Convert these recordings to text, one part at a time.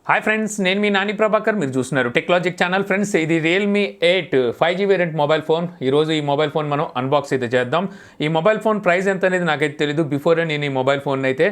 Hi friends, నేను మీ నాని ప్రభాకర్. మీరు చూస్తున్నారు టెక్లాజిక్ ఛానల్. ఫ్రెండ్స్, ఇది Realme 8 5G variant mobile phone. ఈరోజు ఈ మొబైల్ ఫోన్ మనం అన్బాక్స్ అయితే చేద్దాం. ఈ మొబైల్ ఫోన్ ప్రైస్ ఎంత అనేది నాకైతే తెలీదు. బిఫోరే నేను ఈ మొబైల్ ఫోన్ అయితే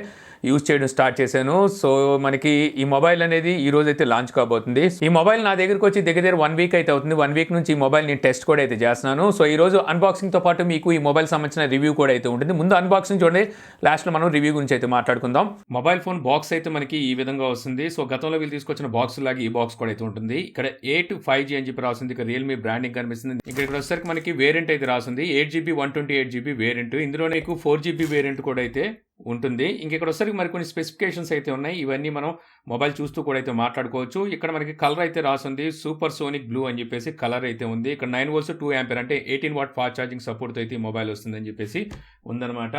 యూజ్ చేయడం స్టార్ట్ చేశాను. సో మనకి ఈ మొబైల్ అనేది ఈ రోజు అయితే లాంచ్ కాబోతుంది. ఈ మొబైల్ నా దగ్గరికి వచ్చి దగ్గర 1 వీక్ అయితే అవుతుంది. 1 వీక్ నుంచి ఈ మొబైల్ నేను టెస్ట్ కూడా అయితే చేస్తున్నాను. సో ఈ రోజు అన్బాక్సింగ్తో పాటు మీకు ఈ మొబైల్ సంబంధించిన రివ్యూ కూడా అయితే ఉంటుంది. ముందు అన్బాక్సింగ్ చూడండి, లాస్ట్లో మనం రివ్యూ గురించి అయితే మాట్లాడుకుందాం. మొబైల్ ఫోన్ బాక్స్ అయితే మనకి ఈ విధంగా వస్తుంది. సో గతంలో వీళ్ళు తీసుకొచ్చిన బాక్స్ లాగా ఈ బాక్స్ కూడా అయితే ఉంటుంది. ఇక్కడ 8 5G అని చెప్పి రాస్తుంది. ఇక్కడ రియల్మీ బ్రాండింగ్ కనిపిస్తుంది. ఇక్కడ వచ్చేసరికి మనకి వేరియంట్ అయితే రాస్తుంది 8GB 128GB వేరియంట్. ఇందులో నీకు 4GB వేరియంట్ కూడా అయితే ఉంటుంది. ఇక్కడ వచ్చేసరికి మరి కొన్ని స్పెసిఫికేషన్స్ అయితే ఉన్నాయి. ఇవన్నీ మనం మొబైల్ చూస్తూ కూడా అయితే మాట్లాడుకోవచ్చు. ఇక్కడ మనకి కలర్ అయితే రాస్తుంది సూపర్ సోనిక్ బ్లూ అని చెప్పేసి కలర్ అయితే ఉంది. ఇక్కడ 9 volts 2 ampere అంటే 18 watt ఫాస్ట్ ఛార్జింగ్ సపోర్ట్ అయితే ఈ మొబైల్ వస్తుంది అని చెప్పేసి ఉందన్నమాట.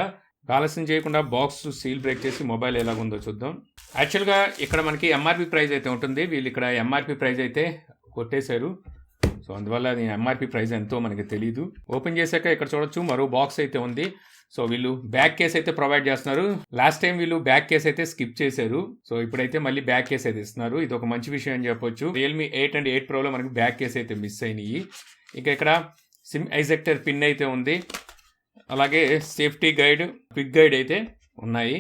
ఆలస్యం చేయకుండా బాక్స్ సీల్ బ్రేక్ చేసి మొబైల్ ఎలాగుందో చూద్దాం. యాక్చువల్గా ఇక్కడ మనకి ఎంఆర్పి ప్రైస్ అయితే ఉంటుంది. వీళ్ళు ఇక్కడ ఎంఆర్పి ప్రైస్ అయితే కొట్టేశారు. సో అందువల్ల ఎంఆర్పి ప్రైస్ ఎంతో మనకి తెలియదు. ఓపెన్ చేశాక ఇక్కడ చూడొచ్చు మరో బాక్స్ అయితే ఉంది. సో వీళ్ళు బ్యాక్ కేస్ అయితే ప్రొవైడ్ చేస్తున్నారు. లాస్ట్ టైం వీళ్ళు బ్యాక్ కేస్ అయితే స్కిప్ చేశారు. సో ఇప్పుడైతే మళ్ళీ బ్యాక్ కేస్ అయితే ఇస్తున్నారు. ఇది ఒక మంచి విషయం అని చెప్పొచ్చు. రియల్మీ 8 అండ్ 8 Proలో మనకి బ్యాక్ కేస్ అయితే మిస్ అయినాయి. ఇక్కడ సిమ్ ఎజెక్టర్ పిన్ అయితే ఉంది. అలాగే సేఫ్టీ గైడ్, క్విక్ గైడ్ అయితే ఉన్నాయి.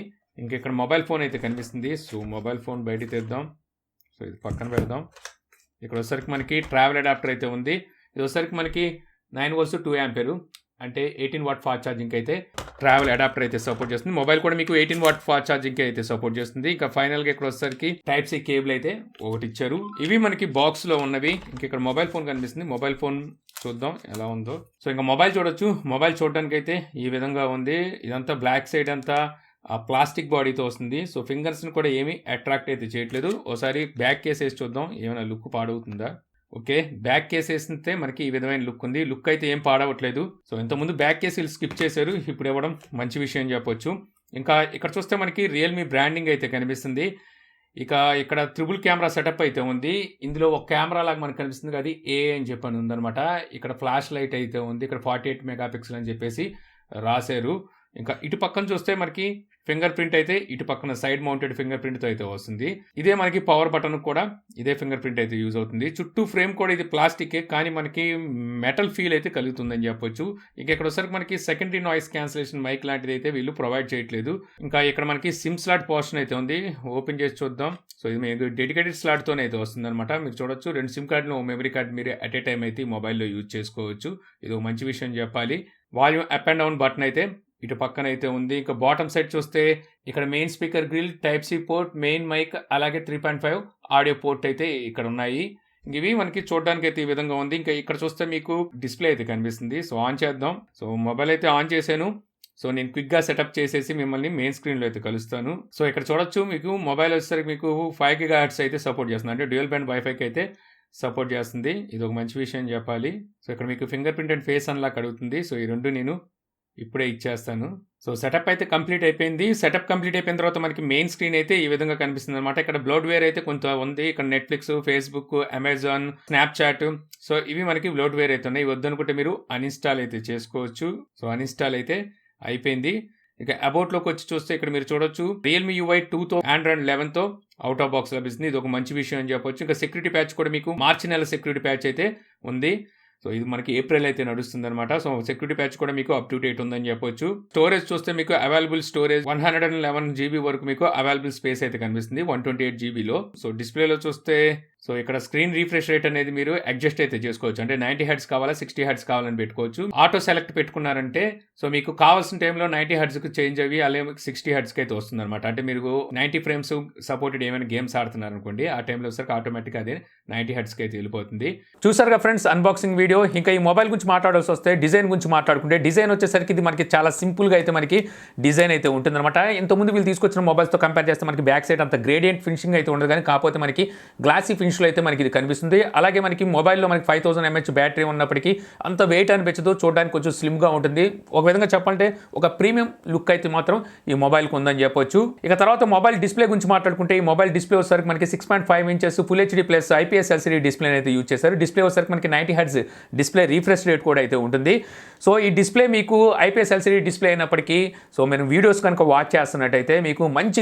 ఇక్కడ మొబైల్ ఫోన్ అయితే కనిపిస్తుంది. సో మొబైల్ ఫోన్ బయట తెద్దాం. సో ఇది పక్కన పెడదాం. ఇక్కడ వచ్చేసరికి మనకి ట్రావెల్ అడాప్టర్ అయితే ఉంది. ఇది వచ్చేసరికి మనకి 9 volts 2 ampere అంటే 18 watt ఫాస్ట్ ఛార్జింగ్ అయితే ట్రావెల్ అడాప్టర్ అయితే సపోర్ట్ చేస్తుంది. మొబైల్ కూడా మీకు 18 watt ఫాస్ట్ ఛార్జింగ్ అయితే సపోర్ట్ చేస్తుంది. ఇంకా ఫైనల్గా ఇక్కడ వచ్చేసరికి టైప్ సి కేబుల్ అయితే ఒకటి ఇచ్చారు. ఇవి మనకి బాక్స్లో ఉన్నవి. ఇక్కడ మొబైల్ ఫోన్ కనిపిస్తుంది. మొబైల్ ఫోన్ చూద్దాం ఎలా ఉందో. సో ఇంకా మొబైల్ చూడొచ్చు. మొబైల్ చూడడానికి అయితే ఈ విధంగా ఉంది. ఇదంతా బ్లాక్ సైడ్ అంతా ప్లాస్టిక్ బాడీతో వస్తుంది. సో ఫింగర్స్ని కూడా ఏమీ అట్రాక్ట్ అయితే చేయట్లేదు. ఒకసారి బ్యాక్ కేస్ వేసి చూద్దాం ఏమైనా లుక్ పాడవుతుందా. ఓకే, బ్యాక్ కేస్ వేస్తే మనకి ఈ విధమైన లుక్ ఉంది. లుక్ అయితే ఏం పాడవట్లేదు. సో ఇంతకుముందు బ్యాక్ కేస్ వీళ్ళు స్కిప్ చేశారు. ఇప్పుడు ఇవ్వడం మంచి విషయం చెప్పొచ్చు. ఇంకా ఇక్కడ చూస్తే మనకి రియల్మీ బ్రాండింగ్ అయితే కనిపిస్తుంది. ఇక్కడ త్రిబుల్ కెమెరా సెటప్ అయితే ఉంది. ఇందులో ఒక కెమెరా లాగా మనకు కనిపిస్తుంది. అది ఏ అని చెప్పని ఉందనమాట. ఇక్కడ ఫ్లాష్ లైట్ అయితే ఉంది. ఇక్కడ 48 megapixel అని చెప్పేసి రాశారు. ఇంకా ఇటు పక్కన చూస్తే మనకి ఫింగర్ ప్రింట్ అయితే ఇటు పక్కన సైడ్ మౌంటెడ్ ఫింగర్ ప్రింట్తో అయితే వస్తుంది. ఇదే మనకి పవర్ బటన్ కూడా ఇదే ఫింగర్ ప్రింట్ అయితే యూజ్ అవుతుంది. చుట్టూ ఫ్రేమ్ కూడా ఇది ప్లాస్టికే, కానీ మనకి మెటల్ ఫీల్ అయితే కలుగుతుందని చెప్పొచ్చు. ఇక్కడ వచ్చరికి మనకి సెకండరీ నాయిస్ క్యాన్సిలేషన్ మైక్ లాంటిది అయితే వీళ్ళు ప్రొవైడ్ చేయట్లేదు. ఇంకా ఇక్కడ మనకి సిమ్ స్లాట్ పోర్షన్ అయితే ఉంది. ఓపెన్ చేసి చూద్దాం. సో ఇది మీకు డెడికేటెడ్ స్లాట్తోనే అయితే వస్తుంది అనమాట. మీరు చూడొచ్చు 2 సిమ్ కార్డులు, మెమరీ కార్డు మీరు అట్ ఏ టైం అయితే మొబైల్లో యూజ్ చేసుకోవచ్చు. ఇది ఒక మంచి విషయం చెప్పాలి. Volume up and down button అయితే ఇటు పక్కన అయితే ఉంది. ఇంకా బాటమ్ సైడ్ చూస్తే ఇక్కడ main speaker grill, type C port, main mic, అలాగే 3.5 ఆడియో పోర్ట్ అయితే ఇక్కడ ఉన్నాయి. ఇవి మనకి చూడడానికి అయితే ఈ విధంగా ఉంది. ఇంకా ఇక్కడ చూస్తే మీకు డిస్ప్లే అయితే కనిపిస్తుంది. సో ఆన్ చేద్దాం. సో మొబైల్ అయితే ఆన్ చేశాను. సో నేను క్విక్గా సెటప్ చేసేసి మిమ్మల్ని మెయిన్ స్క్రీన్లో అయితే కలుస్తాను. సో ఇక్కడ చూడొచ్చు మీకు మొబైల్ వచ్చేసరికి మీకు 5 GHz అయితే సపోర్ట్ చేస్తుంది. అంటే డ్యూయల్ బ్యాండ్ వైఫైకి అయితే సపోర్ట్ చేస్తుంది. ఇది ఒక మంచి విషయం చెప్పాలి. సో ఇక్కడ మీకు finger print and face unlock అడుగుతుంది. సో ఈ రెండు నేను ఇప్పుడే ఇచ్చేస్తాను. సో సెటప్ అయితే కంప్లీట్ అయిపోయింది. సెటప్ కంప్లీట్ అయిపోయిన తర్వాత మనకి మెయిన్ స్క్రీన్ అయితే ఈ విధంగా కనిపిస్తుంది అనమాట. ఇక్కడ బ్లోడ్వేర్ అయితే కొంత ఉంది. ఇక్కడ Netflix, Facebook, Amazon, Snapchat, so ఇవి మనకి బ్లోడ్వేర్ అయితే ఉన్నాయి. వద్దనుకుంటే మీరు అన్ఇన్స్టాల్ అయితే చేసుకోవచ్చు. సో అన్ఇన్స్టాల్ అయితే అయిపోయింది. ఇక అబౌట్లోకి వచ్చి చూస్తే ఇక్కడ మీరు చూడొచ్చు రియల్మీ UI 2తో Android 11తో అవుట్ ఆఫ్ బాక్స్ లభిస్తుంది. ఇది ఒక మంచి విషయం అని చెప్పొచ్చు. ఇంకా సెక్యూరిటీ ప్యాచ్ కూడా మీకు మార్చి నెల సెక్యూరిటీ ప్యాచ్ అయితే ఉంది. సో ఇది మనకి ఏప్రిల్ అయితే నడుస్తుంది అనమాట. సో సెక్యూరిటీ ప్యాచ్ కూడా మీకు అప్ టు డేట్ ఉందని చెప్పొచ్చు. స్టోరేజ్ చూస్తే మీకు అవైలబుల్ స్టోరేజ్ 111GB వరకు మీకు అవైలబుల్ స్పేస్ అయితే కనిపిస్తుంది 128GBలో. సో డిస్ప్లేలో చూస్తే సో ఇక్కడ స్క్రీన్ రీఫ్రెష్ రేట్ అనేది మీరు అడ్జస్ట్ అయితే చేసుకోవచ్చు. అంటే 90 Hz కావాలా, 60 Hz కావాలని పెట్టుకోవచ్చు. ఆటో సెలెక్ట్ పెట్టుకున్నారంటే సో మీకు కావాల్సిన టైంలో 90 Hzకి చేంజ్ అవి అలాగే 60 Hzకి అయితే వస్తుంది అనమాట. అంటే మీరు 90 frames సపోర్టెడ్ ఏమైనా గేమ్స్ ఆడుతున్నారు అనుకోండి, ఆ టైంలో వచ్చరికి ఆటోమేటిక్గా అదే 90 Hzకి అయితే వెళ్ళిపోతుంది. చూసారుగా ఫ్రెండ్స్ అన్బాక్సింగ్ వీడియో. ఇంకా ఈ మొబైల్ గురించి మాట్లాడాల్సి వస్తే డిజైన్ గురించి మాట్లాడుకుంటే డిజైన్ వచ్చేసరికి ఇది మనకి చాలా సింపుల్గా అయితే మనకి డిజైన్ అయితే ఉంటుంది అనమాట. ఇంతకుముందు వీళ్ళు తీసుకొచ్చిన మొబైల్స్తో కంపేర్ చేస్తే మనకి బ్యాక్ సైడ్ అంత గ్రేడియంట్ ఫినిషింగ్ అయితే ఉండదు, కానీ కాకపోతే మనకి గ్లాసీ ఫినిష్ రేంజ్లో అయితే మనకి ఇది కనిపిస్తుంది. అలాగే మనకి మొబైల్లో మనకి 5000 mAh బ్యాటరీ ఉన్నప్పటికీ అంత వెయిట్ అనిపించదు, చూడడానికి కొంచెం స్లిమ్గా ఉంటుంది. ఒక విధంగా చెప్పాలంటే ఒక ప్రీమియం లుక్ అయితే మాత్రం ఈ మొబైల్కి ఉందని చెప్పొచ్చు. ఇక తర్వాత మొబైల్ డిస్ప్లే గురించి మాట్లాడుకుంటే ఈ మొబైల్ డిస్ప్లే వచ్చేసరికి మనకి 6.5 inches full HD plus IPS LCD display అయితే యూజ్ చేశారు. డిస్ప్లే వచ్చేసరికి మనకి 90 Hz డిస్ప్లే రీఫ్రెష్ రేట్ కూడా అయితే ఉంటుంది. సో ఈ డిస్ప్లే మీకు IPS LCD డిస్ప్లే అయినప్పటికీ సో మీరు వీడియోస్ కనుక వాచ్ చేస్తున్నట్టయితే మీకు మంచి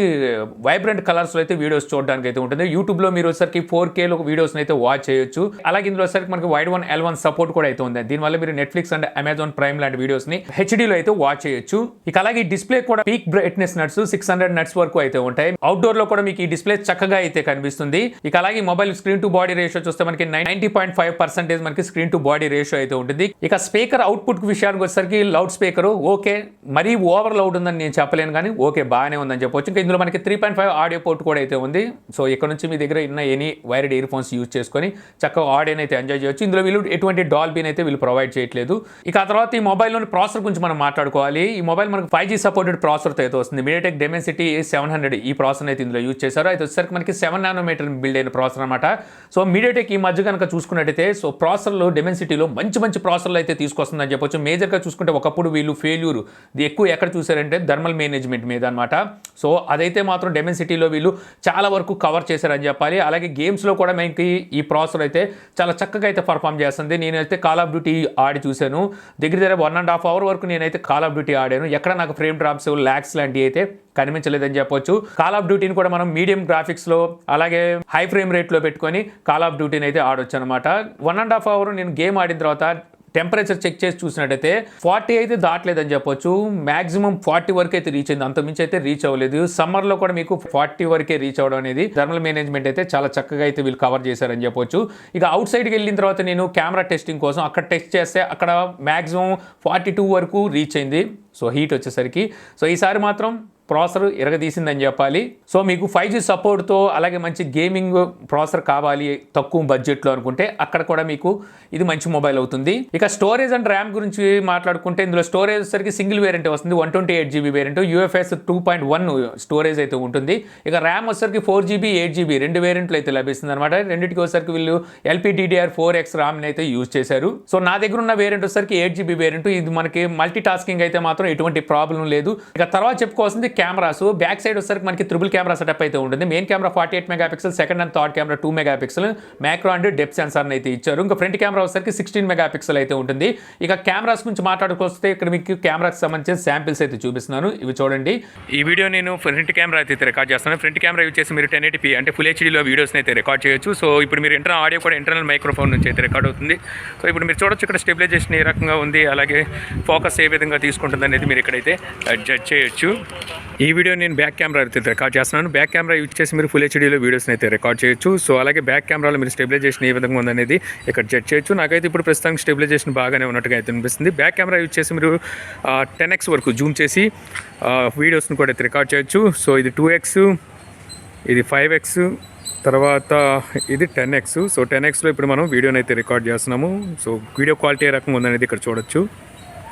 వైబ్రెంట్ కలర్స్లో అయితే వీడియోస్ చూడడానికి అయితే ఉంటుంది. యూట్యూబ్లో మీరు వచ్చేసరికి 4Kలో వీడియోస్ని అయితే వాచ్ చేయొచ్చు. అలాగే ఇందులో వచ్చేసరికి మనకి వైడ్ 1 L1 సపోర్ట్ కూడా అయితే ఉంది. దీనివల్ల మీరు నెట్ఫ్లిక్స్ అండ్ అమెజాన్ ప్రైమ్ లాంటి వీడియోస్ని హెచ్డీలో అయితే వాచ్ చేయొచ్చు. ఇక అలాగే ఈ డిస్ప్లే కూడా పీక్ బ్రైట్నెస్ నట్స్ 600 నట్స్ వరకు అయితే ఉంటాయి. అవుట్డోర్ లో కూడా మీకు ఈ డిస్ప్లే చక్కగా అయితే కనిపిస్తుంది. ఇక అలాగే mobile screen to body ratio చూస్తే మనకి 90.5% మనకి స్క్రీన్ టు బాడీ రేషియో అయితే ఉంటుంది. ఇక స్పీకర్ అవుట్పుట్ విషయానికి వచ్చేసరికి లౌడ్ స్పీకర్ ఓకే, మరీ ఓవర్ లౌడ్ ఉందని నేను చెప్పలేను కానీ ఓకే బాగానే ఉందని చెప్పొచ్చు. ఇంకా ఇందులో మనకి 3.5 ఆడియో పోర్ట్ కూడా అయితే ఉంది. సో ఇక్కడ నుంచి మీ దగ్గర ఉన్న any wired ear phones use చేసుకొని చక్కగా ఆడియోని అయితే ఎంజాయ్ చేయొచ్చు. ఇందులో వీళ్ళు ఎటువంటి డాల్బీని అయితే వీళ్ళు ప్రొవైడ్ చేయట్లేదు. ఇక ఆ తర్వాత ఈ మొబైల్లోని ప్రాసెసర్ గురించి మనం మాట్లాడుకోవాలి. ఈ మొబైల్ మనకు 5G సపోర్టెడ్ ప్రాసెసర్ అయితే వస్తుంది. MediaTek Dimensity 700 ఈ ప్రాసెసర్ అయితే ఇందులో యూజ్ చేశారు. అయితే వచ్చేసరికి మనకి 7 nanometer బిల్డ్ అయిన ప్రాసెసర్ అనమాట. సో MediaTek ఈ మధ్య కనుక చూసుకున్నట్టయితే సో ప్రాసెసర్లో Dimensityలో మంచి ప్రాసెసర్లు అయితే తీసుకొస్తుందని చెప్పొచ్చు. మేజర్గా చూసుకుంటే ఒకప్పుడు వీళ్ళు ఫెయిల్యూర్ ఎక్కువ ఎక్కడ చూసారంటే థర్మల్ మేనేజ్మెంట్ మీద అనమాట. సో అదైతే మాత్రం Dimensityలో వీళ్ళు చాలా వరకు కవర్ చేశారని చెప్పాలి. అలాగే గేమ్స్లో కూడా మనకి ఈ ప్రాసెసర్ అయితే చాలా చక్కగా అయితే పర్ఫామ్ చేస్తుంది. నేనైతే కాల్ ఆఫ్ డ్యూటీ ఆడి చూశాను. దగ్గర 1.5 hour వరకు నేనైతే కాల్ ఆఫ్ డ్యూటీ ఆడాను. ఎక్కడ నాకు ఫ్రేమ్ డ్రాప్స్ ల్యాగ్స్ లాంటివి అయితే కనిపించలేదని చెప్పొచ్చు. కాల్ ఆఫ్ డ్యూటీని కూడా మనం మీడియం గ్రాఫిక్స్లో అలాగే హై ఫ్రేమ్ రేట్లో పెట్టుకొని కాల్ ఆఫ్ డ్యూటీని అయితే ఆడొచ్చు అనమాట. 1.5 hour నేను గేమ్ ఆడిన తర్వాత టెంపరేచర్ చెక్ చేసి చూసినట్టయితే 40 అయితే దాటలేదని చెప్పొచ్చు. మాక్సిమం 40 వరకు అయితే రీచ్ అయింది, అంతమించి అయితే రీచ్ అవ్వలేదు. సమ్మర్లో కూడా మీకు 40 వరకే రీచ్ అవ్వడం అనేది థర్మల్ మేనేజ్మెంట్ అయితే చాలా చక్కగా అయితే వీళ్ళు కవర్ చేశారని చెప్పొచ్చు. ఇక అవుట్ సైడ్కి వెళ్ళిన తర్వాత నేను కెమెరా టెస్టింగ్ కోసం అక్కడ టెస్ట్ చేస్తే అక్కడ మాక్సిమం 42 వరకు రీచ్ అయింది. సో హీట్ వచ్చేసరికి సో ఈసారి మాత్రం ప్రాసెసర్ ఎరగదీసిందని చెప్పాలి. సో మీకు 5G సపోర్ట్తో అలాగే మంచి గేమింగ్ ప్రాసెసర్ కావాలి తక్కువ బడ్జెట్లో అనుకుంటే అక్కడ కూడా మీకు ఇది మంచి మొబైల్ అవుతుంది. ఇక స్టోరేజ్ అండ్ ర్యామ్ గురించి మాట్లాడుకుంటే ఇందులో స్టోరేజ్ వచ్చేసరికి సింగిల్ వేరియంట్ వస్తుంది, 128GB వేరియంట్, UFS 2.1 స్టోరేజ్ అయితే ఉంటుంది. ఇక ర్యామ్ వచ్చేసరికి 4GB 8GB రెండు వేరియంట్లు అయితే లభిస్తుంది అనమాట. రెండింటికి వచ్చేసరికి వీళ్ళు LPDDR4X ర్యామ్ని అయితే యూజ్ చేశారు. సో నా దగ్గర ఉన్న వేరియంట్ వచ్చేసరికి 8GB వేరియంట్. ఇది మనకి మల్టీ టాస్కింగ్ అయితే మాత్రం ఎటువంటి ప్రాబ్లం లేదు. ఇక తర్వాత చెప్పుకోవాల్సింది కెమెరాస్. బ్యాక్ సైడ్ వచ్చేసరికి మనకి ట్రిపుల్ కెమెరా సెటప్ అయితే ఉంటుంది. Main camera 48 MP, second and third camera 2 MP, macro and depth censor అయితే ఇచ్చారు. ఇంకా ఫ్రంట్ కెమెరా వచ్చేసరికి 16 MP అయితే ఉంటుంది. ఇక కెమెరాస్ గురించి మాట్లాడుకొస్తే ఇక్కడ మీకు కెమెరాకి సంబంధించిన శాంపిల్స్ అయితే చూపిస్తున్నాను, ఇవి చూడండి. ఈ వీడియో నేను ఫ్రంట్ కెమెరా అయితే రికార్డ్ చేస్తున్నాను. ఫ్రంట్ కెమెరా యూజ్ చేసి మీరు 1080p అంటే ఫుల్ హెచ్డీలో వీడియోస్ని అయితే రికార్డ్ చేయొచ్చు. సో ఇప్పుడు మీరు ఆడియో కూడా ఇంటర్నల్ మైక్రోఫోన్ నుంచి అయితే రికార్డ్ అవుతుంది. సో ఇప్పుడు మీరు చూడొచ్చు ఇక్కడ స్టెబిలైజేషన్ ఏ రకంగా ఉంది, అలాగే ఫోకస్ ఏ విధంగా తీసుకుంటుంది అనేది మీరు ఇక్కడైతే జడ్జ్ చేయొచ్చు. ఈ వీడియో నేను బ్యాక్ కెమెరా అయితే రికార్డ్ చేస్తున్నాను. బ్యాక్ కెమెరా యూజ్ చేసి మీరు ఫుల్ హెచ్డీలో వీడియోస్ని అయితే రికార్డ్ చేయొచ్చు. సో అలాగే బ్యాక్ కెమెరాలో మీరు స్టెబిలైజేషన్ ఏ విధంగా ఉందనేది ఇక్కడ జడ్జ్ చేయొచ్చు. నాకైతే ఇప్పుడు ప్రస్తుతానికి స్టెబిలైజేషన్ బాగానే ఉన్నట్టుగా అయితే అనిపిస్తుంది. బ్యాక్ కెమెరా యూజ్ చేసి మీరు 10x వరకు జూమ్ చేసి వీడియోస్ని కూడా అయితే రికార్డ్ చేయొచ్చు. సో ఇది 2x, ఇది 5x, తర్వాత ఇది 10x. సో 10xలో ఇప్పుడు మనం వీడియోని అయితే రికార్డ్ చేస్తున్నాము. సో వీడియో క్వాలిటీ ఏ రకంగా ఉందనేది ఇక్కడ చూడొచ్చు.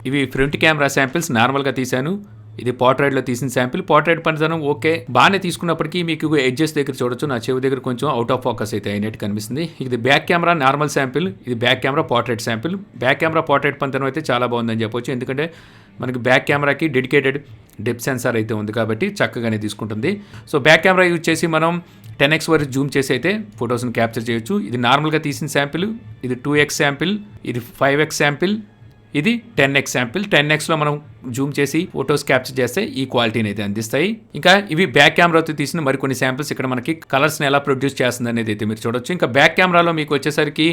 ఇవి ఫ్రంట్ కెమెరా శాంపిల్స్ నార్మల్గా తీశాను. ఇది పోర్ట్రైట్లో తీసిన శాంపిల్. పోర్ట్రైట్ పనితనం ఓకే బాగానే తీసుకున్నప్పటికీ మీకు ఎడ్జెస్ దగ్గర చూడొచ్చు, నా చెవి దగ్గర కొంచెం అవుట్ ఆఫ్ ఫోకస్ అయితే అయినట్టు కనిపిస్తుంది. ఇది బ్యాక్ కెమెరా నార్మల్ శాంపిల్, ఇది back camera portrait sample. Back camera portrait పనితనం అయితే చాలా బాగుందని చెప్పొచ్చు, ఎందుకంటే మనకి బ్యాక్ కెమెరాకి డెడికేటెడ్ డెప్త్ సెన్సార్ అయితే ఉంది కాబట్టి చక్కగానే తీసుకుంటుంది. సో బ్యాక్ కెమెరా యూజ్ చేసి మనం 10x వరకు జూమ్ చేసి అయితే ఫొటోస్ని క్యాప్చర్ చేయొచ్చు. ఇది నార్మల్గా తీసిన శాంపిల్, ఇది 2x శాంపిల్, ఇది 5x శాంపిల్, ఇది 10x శాంపిల్. 10xలో మనం జూమ్ చేసి ఫొటోస్ క్యాప్చర్ చేస్తే ఈ క్వాలిటీని అయితే అందిస్తాయి. ఇంకా ఇవి బ్యాక్ కెమెరాతో తీసిన మరికొన్ని శాంపిల్స్. ఇక్కడ మనకి కలర్స్ని ఎలా ప్రొడ్యూస్ చేస్తుంది అనేది అయితే మీరు చూడొచ్చు. ఇంకా బ్యాక్ కెమెరాలో మీకు వచ్చేసరికి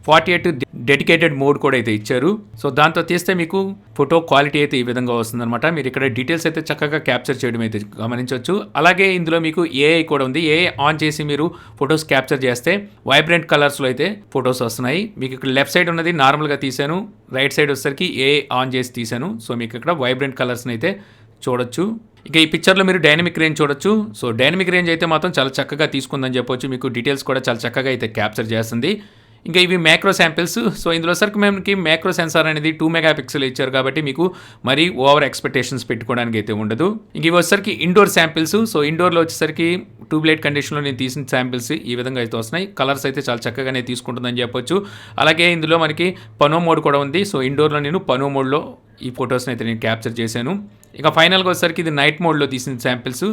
48 డెడికేటెడ్ మోడ్ కూడా అయితే ఇచ్చారు. సో దాంతో తీస్తే మీకు ఫోటో క్వాలిటీ అయితే ఈ విధంగా వస్తుందన్నమాట. మీరు ఇక్కడ డీటెయిల్స్ అయితే చక్కగా క్యాప్చర్ చేయడం అయితే గమనించవచ్చు. అలాగే ఇందులో మీకు ఏఐ కూడా ఉంది. ఏఐ ఆన్ చేసి మీరు ఫొటోస్ క్యాప్చర్ చేస్తే వైబ్రెంట్ కలర్స్లో అయితే ఫొటోస్ వస్తున్నాయి. మీకు ఇక్కడ లెఫ్ట్ సైడ్ ఉన్నది నార్మల్గా తీసాను, రైట్ సైడ్ వచ్చేసరికి ఏఐ ఆన్ చేసి తీసాను. సో మీకు ఇక్కడ వైబ్రెంట్ కలర్స్ని అయితే చూడొచ్చు. ఇక ఈ పిక్చర్లో మీరు డైనమిక్ రేంజ్ చూడొచ్చు. సో డైనమిక్ రేంజ్ అయితే మాత్రం చాలా చక్కగా తీసుకుందని చెప్పొచ్చు. మీకు డీటెయిల్స్ కూడా చాలా చక్కగా అయితే క్యాప్చర్ చేస్తుంది. ఇంకా ఇవి మ్యాక్రో శాంపిల్స్. సో ఇందులో సరికి మనకి మ్యాక్రో సెన్సార్ అనేది 2 మెగా పిక్సెల్ ఇచ్చారు కాబట్టి మీకు మరీ ఓవర్ ఎక్స్పెక్టేషన్స్ పెట్టుకోవడానికి అయితే ఉండదు. ఇంక ఇవి వచ్చేసరికి ఇండోర్ శాంపిల్స్. సో ఇండోర్లో వచ్చేసరికి ట్యూబ్లైట్ కండిషన్లో నేను తీసిన శాంపిల్స్ ఈ విధంగా అయితే వస్తున్నాయి. కలర్స్ అయితే చాలా చక్కగానే తీసుకుంటుందని చెప్పొచ్చు. అలాగే ఇందులో మనకి పనో మోడ్ కూడా ఉంది. సో ఇండోర్లో నేను పనో మోడ్లో ఈ ఫొటోస్ని అయితే నేను క్యాప్చర్ చేశాను. ఇక ఫైనల్గా వచ్చేసరికి ఇది నైట్ మోడ్లో తీసిన శాంపిల్స్.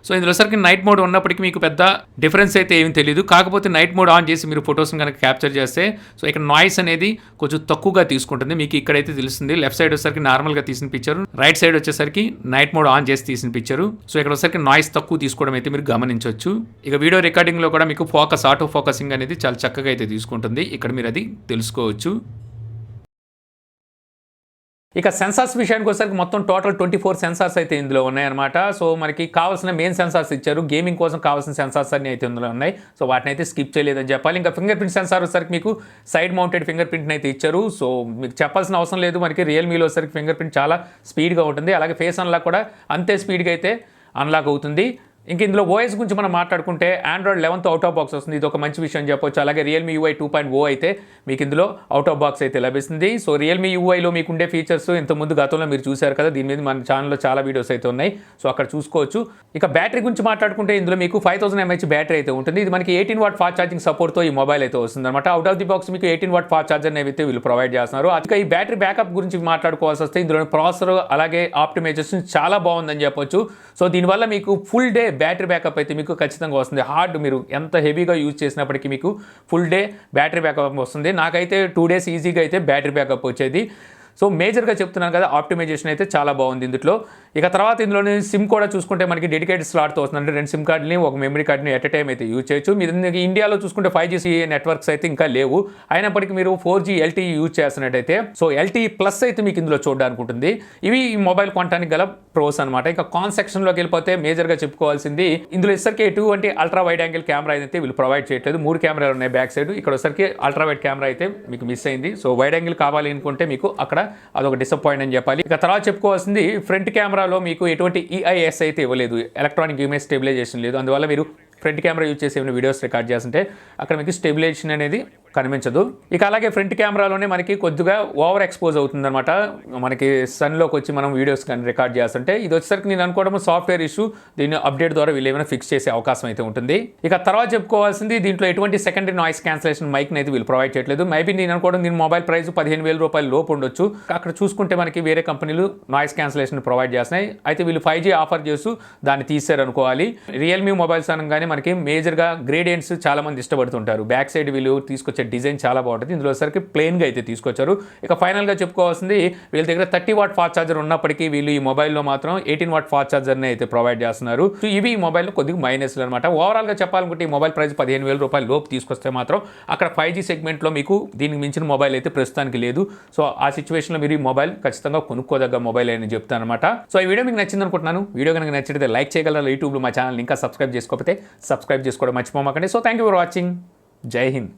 సో ఇందులో సరికి నైట్ మోడ్ ఉన్నప్పటికీ మీకు పెద్ద డిఫరెన్స్ అయితే ఏమీ తెలియదు. కాకపోతే నైట్ మోడ్ ఆన్ చేసి మీరు ఫొటోస్ని కనుక క్యాప్చర్ చేస్తే సో ఇక్కడ నాయిస్ అనేది కొంచెం తక్కువగా తీసుకుంటుంది. మీకు ఇక్కడైతే తెలుస్తుంది. లెఫ్ట్ సైడ్ వచ్చేసరికి నార్మల్గా తీసిన పిక్చర్, రైట్ సైడ్ వచ్చేసరికి నైట్ మోడ్ ఆన్ చేసి తీసిన పిక్చర్. సో ఇక్కడ వచ్చేసరికి నాయిస్ తక్కువ తీసుకోవడం అయితే మీరు గమనించవచ్చు. ఇక వీడియో రికార్డింగ్లో కూడా మీకు ఫోకస్, ఆటో ఫోకసింగ్ అనేది చాలా చక్కగా అయితే తీసుకుంటుంది. ఇక్కడ మీరు అది తెలుసుకోవచ్చు. ఇక సెన్సార్స్ విషయానికి వచ్చేసరికి మొత్తం టోటల్ 24 సెన్సార్స్ అయితే ఇందులో ఉన్నాయన్నమాట. సో మనకి కావాల్సిన మెయిన్ సెన్సార్స్ ఇచ్చారు. గేమింగ్ కోసం కావాల్సిన సెన్సార్స్ అన్ని అయితే ఇందులో ఉన్నాయి. సో వాటిని అయితే స్కిప్ చేయలేదని చెప్పాలి. ఇంకా ఫింగర్ ప్రింట్ సెన్సార్ వచ్చేసరికి మీకు సైడ్ మౌంటెడ్ ఫింగర్ ప్రింట్ని అయితే ఇచ్చారు. సో మీకు చెప్పాల్సిన అవసరం లేదు. మనకి రియల్మీలో వచ్చేసరికి ఫింగర్ ప్రింట్ చాలా స్పీడ్గా ఉంటుంది. అలాగే ఫేస్ అన్లాక్ కూడా అంతే స్పీడ్గా అయితే అన్లాక్ అవుతుంది. ఇంక ఇందులో ఓఎస్ గురించి మనం మాట్లాడుకుంటే ఆండ్రాయిడ్ 11 అవుట్ ఆఫ్ బాక్స్ వస్తుంది. ఇది ఒక మంచి విషయం చెప్పొచ్చు. అలాగే రియల్మీ UI 2.0 అయితే మీకు ఇందులో అవుట్ ఆఫ్ బాక్స్ అయితే లభిస్తుంది. సో రియల్మీ UIలో మీకు ఉండే ఫీచర్స్ ఇంతకుముందు గతంలో మీరు చూశారు కదా. దీని మీద మన ఛానల్లో చాలా వీడియోస్ అయితే ఉన్నాయి. సో అక్కడ చూసుకోవచ్చు. ఇక బ్యాటరీ గురించి మాట్లాడుకుంటే ఇందులో మీకు 5000 mAh బ్యాటరీ అయితే ఉంటుంది. ఇది మనకి 18 వాట్ ఫాస్ట్ ఛార్జింగ్ సపోర్ట్తో ఈ మొబైల్ అయితే వస్తుంది అనమాట. అవుట్ ఆఫ్ ది బాక్స్ మీకు 18 వాట్ ఫాస్ట్ ఛార్జర్ అయితే వీళ్ళు ప్రొవైడ్ చేస్తున్నారు. ఇక ఈ బ్యాటరీ బ్యాకప్ గురించి మాట్లాడుకోవాల్సి వస్తే ఇందులో ప్రాసెసర్ అలాగే ఆప్టిమైజేషన్ చాలా బాగుందని చెప్పొచ్చు. సో దీనివల్ల మీకు ఫుల్ డే బ్యాటరీ బ్యాకప్ అయితే మీకు ఖచ్చితంగా వస్తుంది. హార్డ్ మీరు ఎంత హెవీగా యూజ్ చేసినప్పటికీ మీకు ఫుల్ డే బ్యాటరీ బ్యాకప్ వస్తుంది. నాకైతే 2 days ఈజీగా అయితే బ్యాటరీ బ్యాకప్ వచ్చేది. సో మేజర్గా చెప్తున్నాను కదా, ఆప్టిమైజేషన్ అయితే చాలా బాగుంది ఇందులో. ఇక తర్వాత ఇందులోని సిమ్ కూడా చూసుకుంటే మనకి డెడికేటెడ్ స్లాట్తో వస్తుంది. అంటే 2 సిమ్ కార్డుని ఒక మెమరీ కార్డుని ఎట్ ఎ టైం అయితే యూజ్ చేయొచ్చు. మీరు ఇండియాలో చూసుకుంటే 5G నెట్వర్క్స్ అయితే ఇంకా లేవు. అయినప్పటికీ మీరు 4G LTE యూజ్ చేస్తున్నట్టయితే సో LTE ప్లస్ అయితే మీకు ఇందులో చూడడానికి ఉంటుంది. ఇవి ఈ మొబైల్ కొనడానికి గల ప్రోస్ అనమాట. ఇంకా కాన్ సెక్షన్లోకి వెళ్ళిపోతే మేజర్గా చెప్పుకోవాల్సింది ఇందులో వచ్చేసరికి ఎటువంటి అల్ట్రా వైడ్ యాంగిల్ కెమెరా అయితే వీళ్ళు ప్రొవైడ్ చేయట్లేదు. 3 కెమెరాలు ఉన్నాయి బ్యాక్ సైడ్. ఇక్కడ వచ్చేసరికి అల్ట్రా వైడ్ కెమెరా అయితే మీకు మిస్ అయింది. సో వైడ్ యాంగిల్ కావాలి అనుకుంటే మీకు అక్కడ అదొక డిసప్పాయింట్ అని చెప్పాలి. ఇక తర్వాత చెప్పుకోవాల్సింది ఫ్రంట్ కెమెరాలో మీకు ఎటువంటి EIS అయితే ఇవ్వలేదు. ఎలక్ట్రానిక్ ఇమేజ్ స్టెబిలైజేషన్ లేదు. అందువల్ల మీరు ఫ్రంట్ కెమెరా యూజ్ చేసి ఏమైనా వీడియోస్ రికార్డ్ చేస్తుంటే అక్కడ మీకు స్టెబిలైజేషన్ అనేది కనిపించదు. ఇక అలాగే ఫ్రంట్ కెమెరాలోనే మనకి కొద్దిగా ఓవర్ ఎక్స్పోజ్ అవుతుందన్నమాట. మనకి సన్లోకి వచ్చి మనం వీడియోస్ కానీ రికార్డ్ చేస్తుంటే ఇది వచ్చేసరికి నేను అనుకోవడం సాఫ్ట్వేర్ ఇష్యూ. దీన్ని అప్డేట్ ద్వారా వీళ్ళు ఏమైనా ఫిక్స్ చేసే అవకాశం అయితే ఉంటుంది. ఇక తర్వాత చెప్పుకోవాల్సింది దీంట్లో ఎటువంటి సెకండరీ నాయిస్ క్యాన్సిలేషన్ మైక్ని అయితే వీళ్ళు ప్రొవైడ్ చేయట్లేదు. మేబీ నేను అనుకోవడం దీని మొబైల్ ప్రైస్ 15,000 రూపాయల లోపు ఉండొచ్చు. అక్కడ చూసుకుంటే మనకి వేరే కంపెనీలు నాయిస్ క్యాన్సిలేషన్ ప్రొవైడ్ చేస్తున్నాయి. అయితే వీళ్ళు 5G ఆఫర్ చేస్తూ దాన్ని తీసారు అనుకోవాలి. రియల్మీ మొబైల్స్ అనగానే మనకి మేజర్గా గ్రేడియంట్స్ చాలా మంది ఇష్టపడుతుంటారు. బ్యాక్ సైడ్ వీళ్ళు తీసుకొచ్చే డిజైన్ చాలా బాగుంటుంది. ఇందులో సరికి ప్లెయిన్గా అయితే తీసుకొచ్చారు. ఇక ఫైనల్గా చెప్పుకోవాల్సింది వీళ్ళ దగ్గర 30 వాట్ ఫాస్ట్ ఛార్జర్ ఉన్నప్పటికీ వీళ్ళు ఈ మొబైల్లో మాత్రం 18 వాట్ ఫాస్ట్ ఛార్జర్ని అయితే ప్రొవైడ్ చేస్తున్నారు. సో ఇవి ఈ మొబైల్లో కొద్దిగా మైనస్లు అనమాట. ఓవరాల్గా చెప్పాలనుకుంటే ఈ మొబైల్ ప్రైస్ 15,000 రూపాయల లోపు తీసుకొస్తే మాత్రం అక్కడ 5G సెగ్మెంట్లో మీకు దీనికి మించిన మొబైల్ అయితే ప్రస్తుతానికి లేదు. సో ఆ సిచ్యువేషన్లో మీరు ఈ మొబైల్ ఖచ్చితంగా కొనుక్కోదగ్గ మొబైల్ అని చెప్తాను అనమాట. సో ఈ వీడియో మీకు నచ్చింది అనుకుంటున్నాను. వీడియో కనుక నచ్చితే లైక్ చేయగలరు. యూట్యూబ్లో మా ఛానల్ ఇంకా సబ్స్క్రైబ్ చేసుకోకపోతే సబ్స్క్రైబ్ చేసుకోవడం మర్చిపోమాకండి. So thank you for watching. జై హింద్.